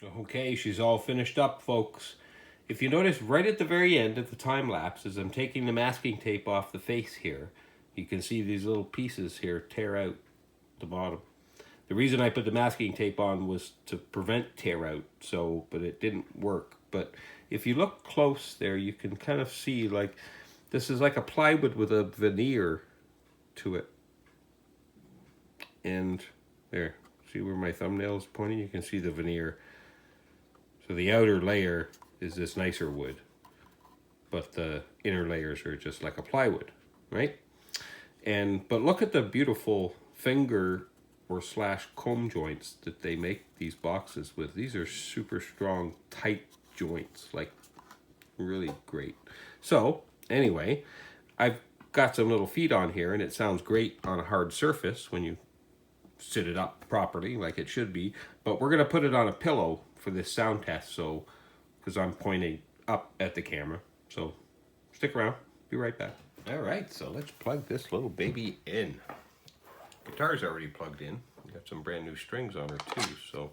Okay, she's all finished up, folks. If you notice right at the very end of the time lapse, as I'm taking the masking tape off the face here, you can see these little pieces here tear out the bottom. The reason I put the masking tape on was to prevent tear out, but it didn't work. But if you look close there, you can kind of see like this is like a plywood with a veneer to it. And there, see where my thumbnail is pointing? You can see the veneer. So the outer layer is this nicer wood, but the inner layers are just like a plywood, right? But look at the beautiful finger or slash comb joints that they make these boxes with. These are super strong, tight joints, like really great. So anyway, I've got some little feet on here, and it sounds great on a hard surface when you sit it up properly like it should be, but we're going to put it on a pillow for this sound test, so because I'm pointing up at the camera. So stick around, be right back. All right, so let's plug this little baby in. Guitar's already plugged in. We got some brand new strings on her too, so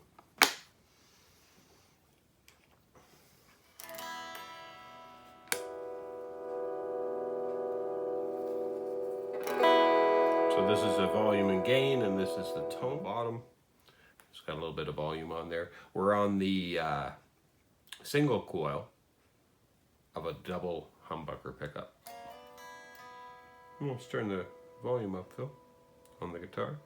this is the volume and gain, and this is the tone bottom. It's got a little bit of volume on there. We're on the single coil of a double humbucker pickup. Let's turn the volume up, Phil, on the guitar.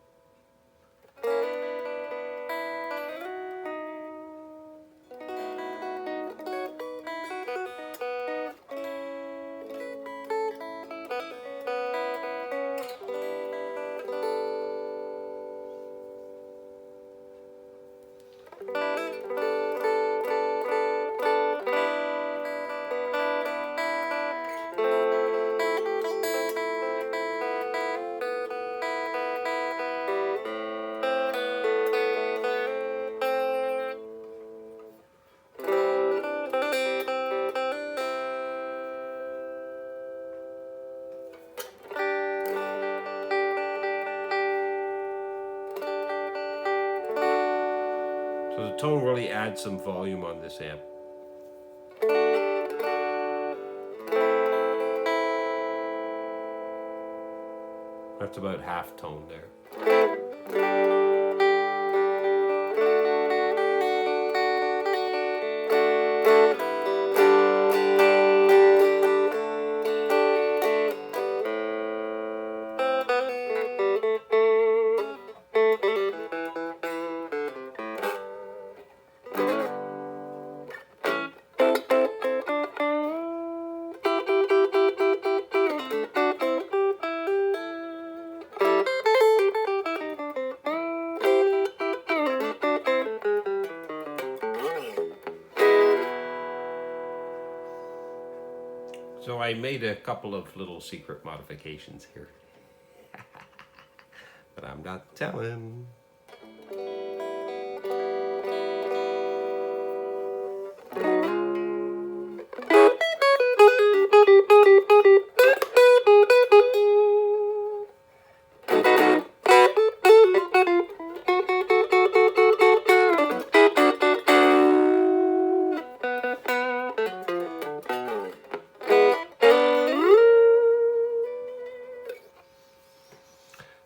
So the tone really adds some volume on this amp. That's about half tone there. So I made a couple of little secret modifications here, but I'm not telling.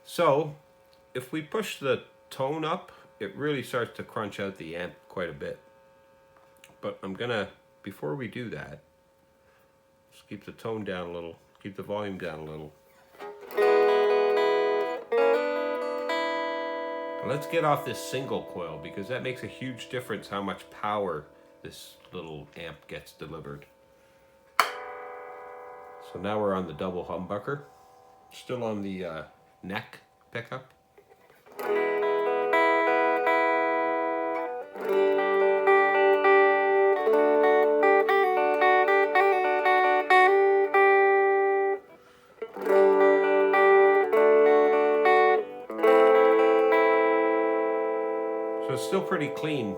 So if we push the tone up, it really starts to crunch out the amp quite a bit. But I'm gonna, before we do that, just keep the tone down a little, keep the volume down a little. And let's get off this single coil, because that makes a huge difference how much power this little amp gets delivered. So now we're on the double humbucker, still on the neck pickup. So it's still pretty clean,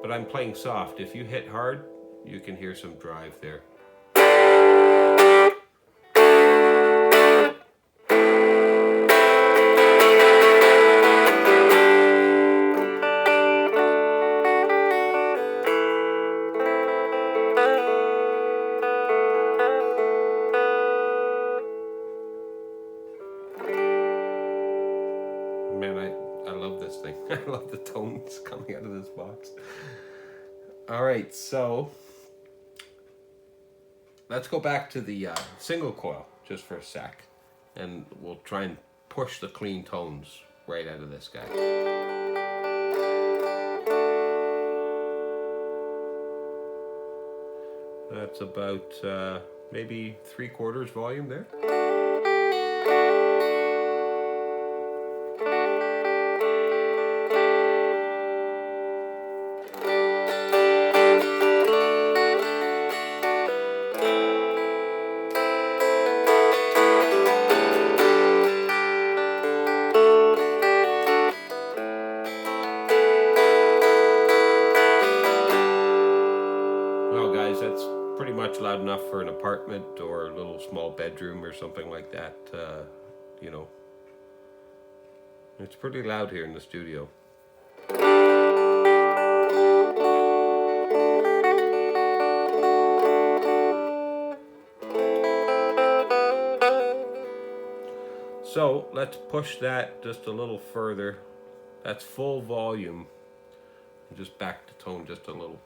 but I'm playing soft. If you hit hard, you can hear some drive there. this box. All right, so let's go back to the single coil just for a sec, and we'll try and push the clean tones right out of this guy. That's about maybe 3/4 volume there. Well guys, that's pretty much loud enough for an apartment or a little small bedroom or something like that. You know, it's pretty loud here in the studio. So let's push that just a little further. That's full volume. Just back the tone just a little.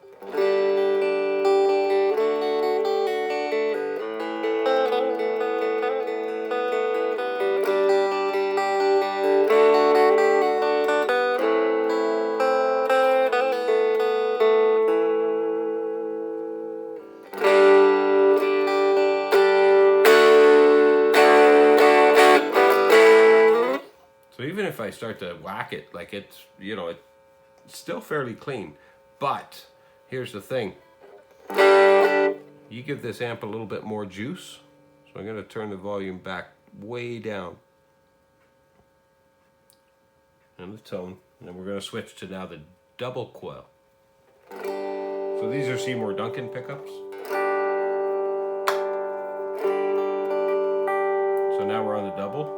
So even if I start to whack it, like it's, you know, it's still fairly clean. But here's the thing. You give this amp a little bit more juice. So I'm going to turn the volume back way down. And the tone. And then we're going to switch to now the double coil. So these are Seymour Duncan pickups. So now we're on the double.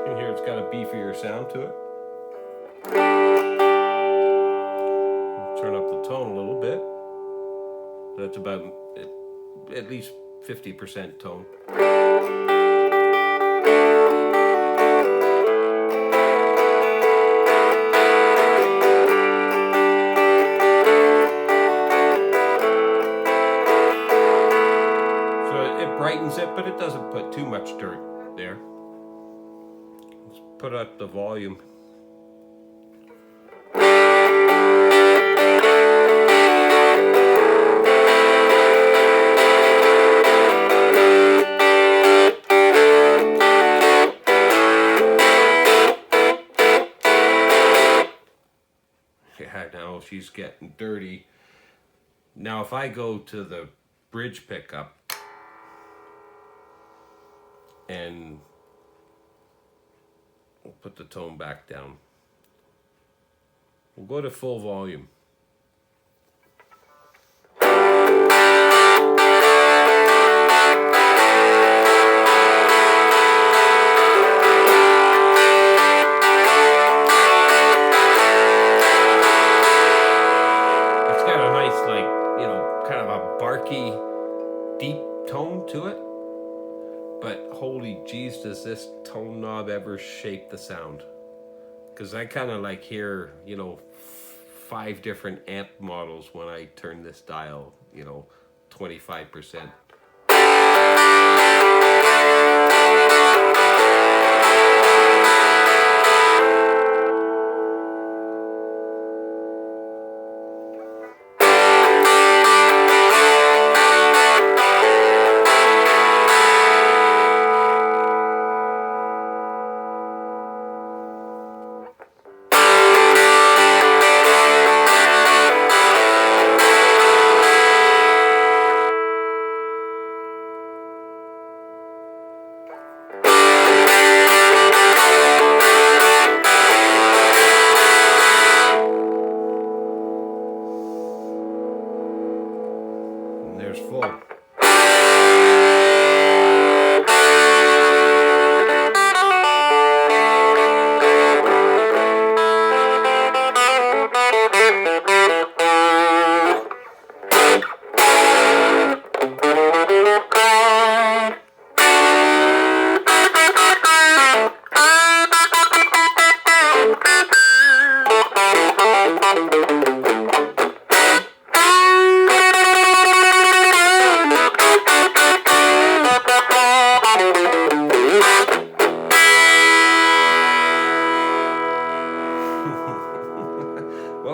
And here it's got a beefier sound to it. Turn up the tone a little bit. That's about at least 50% tone. So it brightens it, but it doesn't put too much dirt there. Let's put up the volume. Yeah, now she's getting dirty. Now if I go to the bridge pickup and we'll put the tone back down. We'll go to full volume. It's got a nice, like, you know, kind of a barky, deep tone to it. But holy jeez, does this tone knob ever shape the sound? Because I kind of like hear, you know, 5 different amp models when I turn this dial, you know, 25%.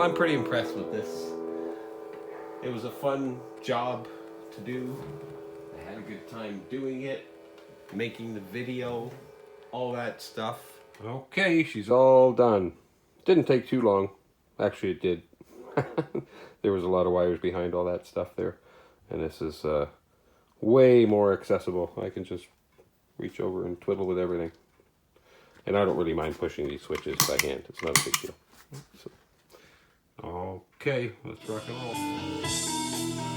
I'm pretty impressed with this. It was a fun job to do. I had a good time doing it, making the video, all that stuff. Okay, she's all done. Didn't take too long. Actually, it did. There was a lot of wires behind all that stuff there. And this is way more accessible. I can just reach over and twiddle with everything. And I don't really mind pushing these switches by hand. It's not a big deal. So, okay, let's rock and roll.